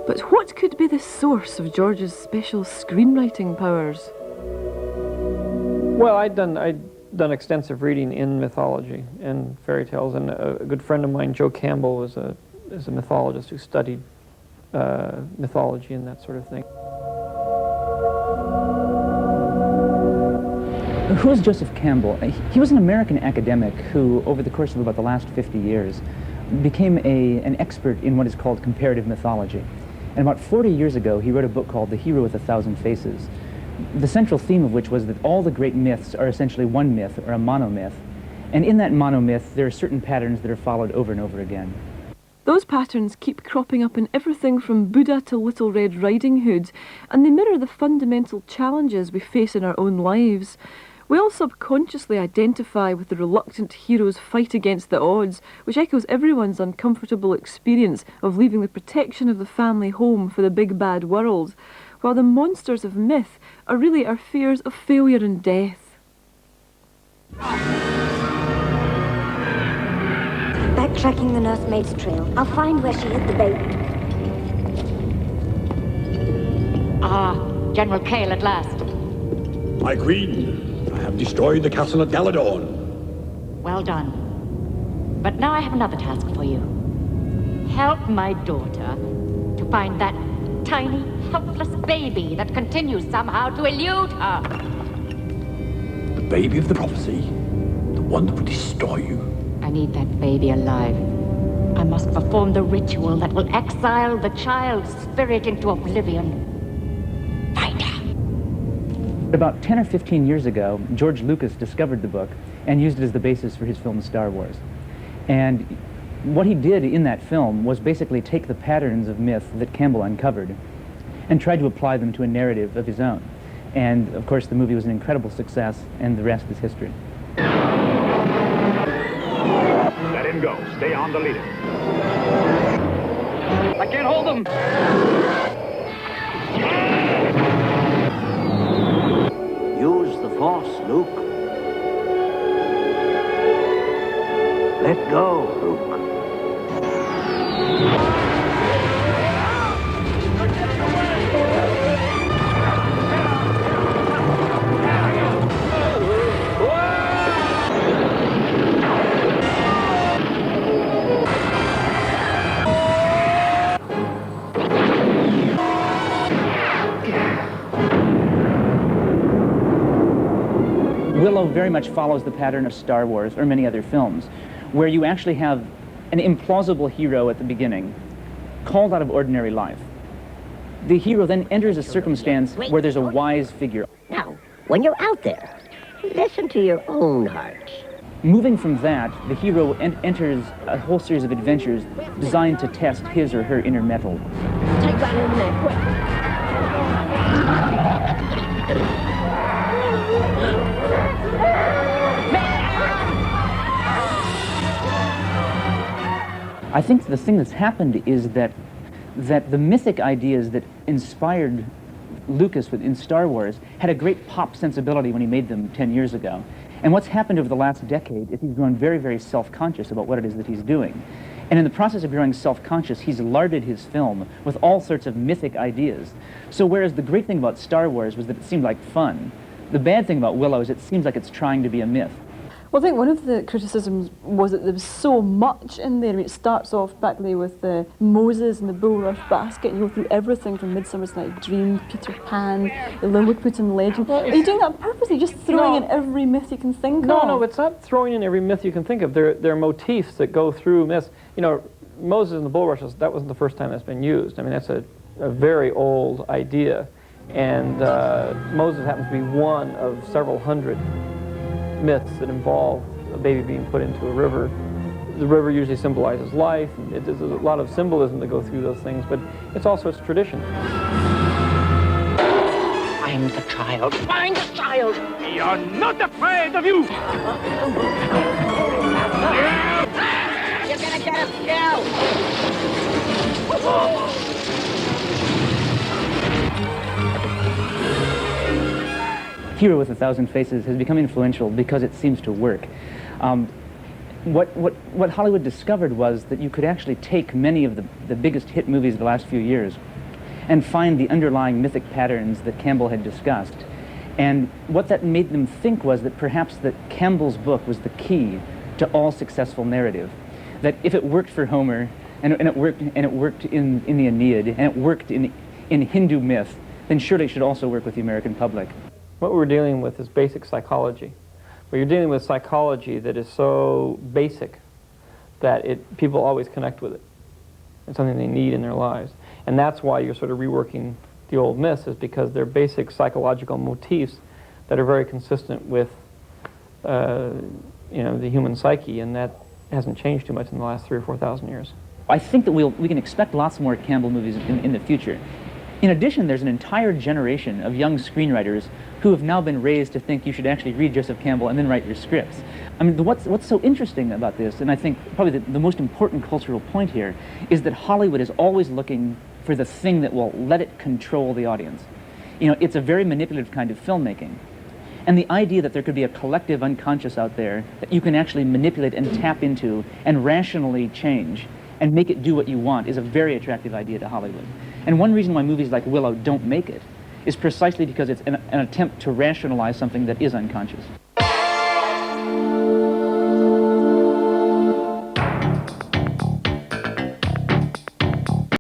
But what could be the source of George's special screenwriting powers? Well, I'd done extensive reading in mythology and fairy tales, and a good friend of mine, Joe Campbell, is a mythologist who studied mythology and that sort of thing. Who is Joseph Campbell? He was an American academic who, over the course of about the last 50 years, became an expert in what is called comparative mythology. And about 40 years ago, he wrote a book called The Hero with a Thousand Faces, the central theme of which was that all the great myths are essentially one myth, or a monomyth. And in that monomyth, there are certain patterns that are followed over and over again. Those patterns keep cropping up in everything from Buddha to Little Red Riding Hood, and they mirror the fundamental challenges we face in our own lives. We all subconsciously identify with the reluctant hero's fight against the odds, which echoes everyone's uncomfortable experience of leaving the protection of the family home for the big bad world, while the monsters of myth are really our fears of failure and death. Backtracking the nursemaid's trail, I'll find where she hid the baby. Ah, General Kale at last. My queen, I have destroyed the castle at Galadorn. Well done. But now I have another task for you. Help my daughter to find that tiny, helpless baby that continues somehow to elude her. The baby of the prophecy, the one that will destroy you. I need that baby alive. I must perform the ritual that will exile the child's spirit into oblivion. Find her. About 10 or 15 years ago, George Lucas discovered the book and used it as the basis for his film Star Wars. And what he did in that film was basically take the patterns of myth that Campbell uncovered and tried to apply them to a narrative of his own. And of course the movie was an incredible success, and the rest is history. Let him go. Stay on the leader. I can't hold him! Use the Force, Luke. Let go, Luke. Willow very much follows the pattern of Star Wars or many other films, where you actually have an implausible hero at the beginning, called out of ordinary life. The hero then enters a circumstance where there's a wise figure. Now, when you're out there, listen to your own heart. Moving from that, the hero enters a whole series of adventures designed to test his or her inner metal. Take that in there, quick. I think the thing that's happened is that the mythic ideas that inspired Lucas in Star Wars had a great pop sensibility when he made them 10 years ago. And what's happened over the last decade is he's grown very, very self-conscious about what it is that he's doing. And in the process of growing self-conscious, he's larded his film with all sorts of mythic ideas. So whereas the great thing about Star Wars was that it seemed like fun, the bad thing about Willow is it seems like it's trying to be a myth. Well, I think one of the criticisms was that there was so much in there. I mean, it starts off back there with Moses and the bulrush basket, and you go through everything from Midsummer's Night Dream, Peter Pan, the Lilliputian legend. Are you doing that purposely, just throwing in every myth you can think of? No, it's not throwing in every myth you can think of. There are motifs that go through myths. You know, Moses and the bulrushes, that wasn't the first time that's been used. I mean, that's a very old idea. And Moses happens to be one of several hundred myths that involve a baby being put into a river. The river usually symbolizes life, and there's a lot of symbolism that go through those things, but it's also its tradition. Find the child. Find the child! We are not afraid of you! You're gonna get us killed! Hero with a Thousand Faces has become influential because it seems to work. what Hollywood discovered was that you could actually take many of the biggest hit movies of the last few years and find the underlying mythic patterns that Campbell had discussed. And what that made them think was that perhaps that Campbell's book was the key to all successful narrative. That if it worked for Homer, and it worked in the Aeneid, and it worked in Hindu myth, then surely it should also work with the American public. What we're dealing with is basic psychology. But you're dealing with psychology that is so basic that people always connect with it. It's something they need in their lives. And that's why you're sort of reworking the old myths, is because they're basic psychological motifs that are very consistent with the human psyche, and that hasn't changed too much in the last 3,000 or 4,000 years. I think that we can expect lots more Campbell movies in the future. In addition, there's an entire generation of young screenwriters who have now been raised to think you should actually read Joseph Campbell and then write your scripts. I mean, what's so interesting about this, and I think probably the most important cultural point here, is that Hollywood is always looking for the thing that will let it control the audience. You know, it's a very manipulative kind of filmmaking. And the idea that there could be a collective unconscious out there that you can actually manipulate and tap into and rationally change and make it do what you want is a very attractive idea to Hollywood. And one reason why movies like Willow don't make it is precisely because it's an attempt to rationalize something that is unconscious.